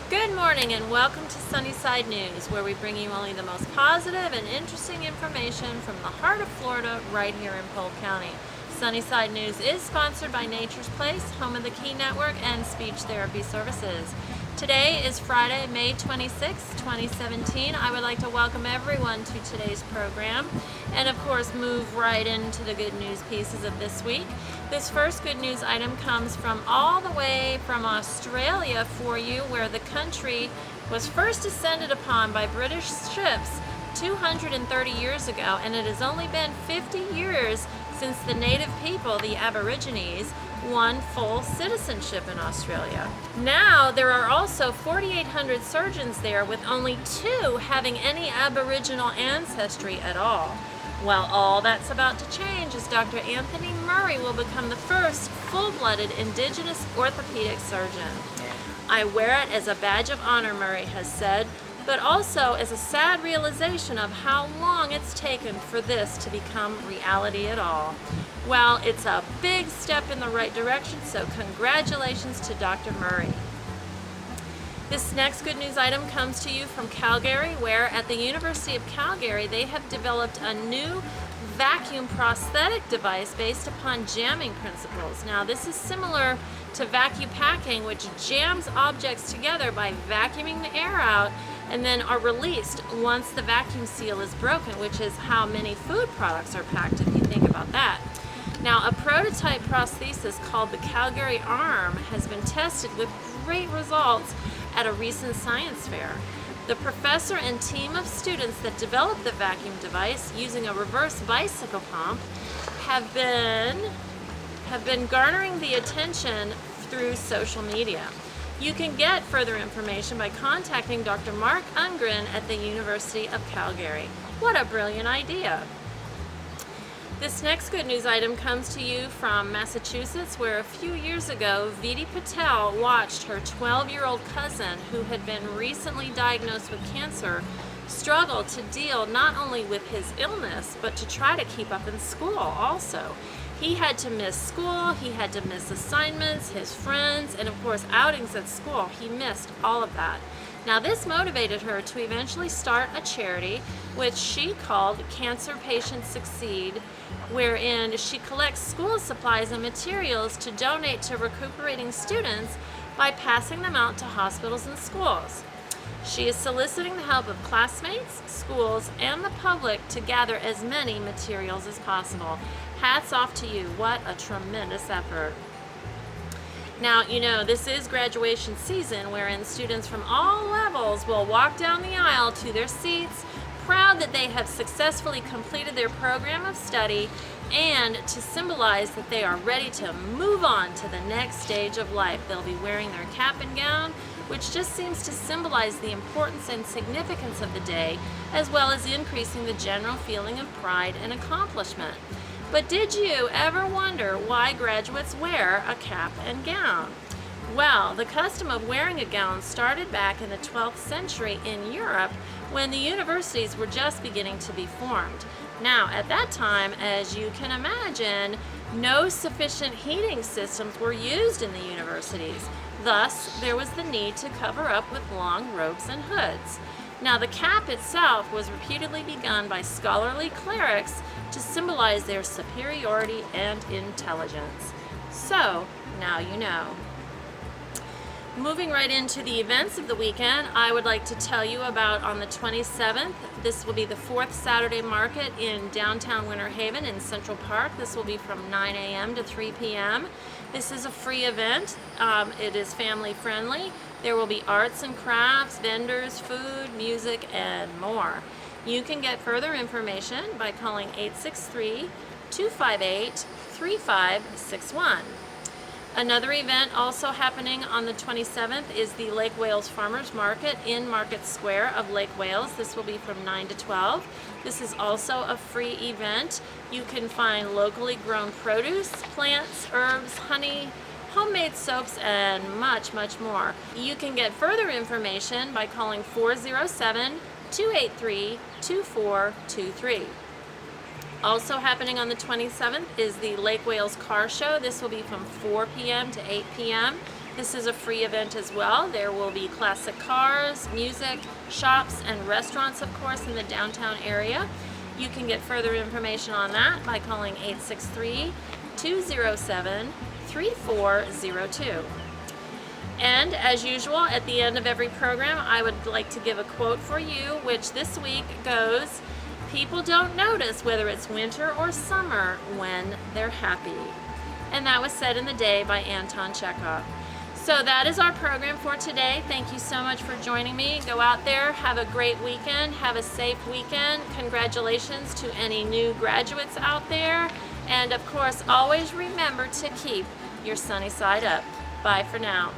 Good morning and welcome to Sunnyside News, where we bring you only the most positive and interesting information from the heart of Florida right here in Polk County. Sunnyside News is sponsored by Nature's Place, home of the Key Network, and Speech Therapy Services. Today is Friday, May 26, 2017. I would like to welcome everyone to today's program and, of course, move right into the good news pieces of this week. This first good news item comes from all the way from Australia for you, where the country was first descended upon by British ships 230 years ago, and it has only been 50 years since the native people, the Aborigines, won full citizenship in Australia. Now there are also 4,800 surgeons there, with only 2 having any Aboriginal ancestry at all. Well, all that's about to change as Dr. Anthony Murray will become the first full-blooded Indigenous orthopedic surgeon. I wear it as a badge of honor, Murray has said, but also as a sad realization of how long it's taken for this to become reality at all. Well, it's a big step in the right direction, so congratulations to Dr. Murray. This next good news item comes to you from Calgary, where at the University of Calgary they have developed a new vacuum prosthetic device based upon jamming principles. Now, this is similar to vacuum packing, which jams objects together by vacuuming the air out and then are released once the vacuum seal is broken, which is how many food products are packed, if you think about that. Now, a prototype prosthesis called the Calgary Arm has been tested with great results at a recent science fair. The professor and team of students that developed the vacuum device using a reverse bicycle pump have been garnering the attention through social media. You can get further information by contacting Dr. Mark Ungren at the University of Calgary. What a brilliant idea! This next good news item comes to you from Massachusetts, where a few years ago, Vidi Patel watched her 12-year-old cousin, who had been recently diagnosed with cancer, struggle to deal not only with his illness, but to try to keep up in school also. He had to miss school, he had to miss assignments, his friends, and of course outings at school. He missed all of that. Now, this motivated her to eventually start a charity which she called Cancer Patients Succeed, wherein she collects school supplies and materials to donate to recuperating students by passing them out to hospitals and schools. She is soliciting the help of classmates, schools, and the public to gather as many materials as possible. Hats off to you. What a tremendous effort. Now, you know, this is graduation season, wherein students from all levels will walk down the aisle to their seats, proud that they have successfully completed their program of study, and to symbolize that they are ready to move on to the next stage of life. They'll be wearing their cap and gown, which just seems to symbolize the importance and significance of the day, as well as increasing the general feeling of pride and accomplishment. But did you ever wonder why graduates wear a cap and gown? Well, the custom of wearing a gown started back in the 12th century in Europe, when the universities were just beginning to be formed. Now, at that time, as you can imagine, no sufficient heating systems were used in the universities. Thus, there was the need to cover up with long robes and hoods. Now, the cap itself was reputedly begun by scholarly clerics to symbolize their superiority and intelligence. So, now you know. Moving right into the events of the weekend, I would like to tell you about on the 27th, this will be the 4th Saturday Market in downtown Winter Haven in Central Park. This will be from 9 a.m. to 3 p.m. This is a free event. It is family friendly. There will be arts and crafts, vendors, food, music, and more. You can get further information by calling 863-258-3561. Another event also happening on the 27th is the Lake Wales Farmers Market in Market Square of Lake Wales. This will be from 9 to 12. This is also a free event. You can find locally grown produce, plants, herbs, honey, homemade soaps, and much, much more. You can get further information by calling 407 283-2423. Also happening on the 27th is the Lake Wales Car Show. This will be from 4 p.m. to 8 p.m. This is a free event as well. There will be classic cars, music, shops, and restaurants, of course, in the downtown area. You can get further information on that by calling 863-207-3402. And as usual, at the end of every program, I would like to give a quote for you, which this week goes, "People don't notice whether it's winter or summer when they're happy." And that was said in the day by Anton Chekhov. So that is our program for today. Thank you so much for joining me. Go out there, have a great weekend, have a safe weekend. Congratulations to any new graduates out there. And of course, always remember to keep your sunny side up. Bye for now.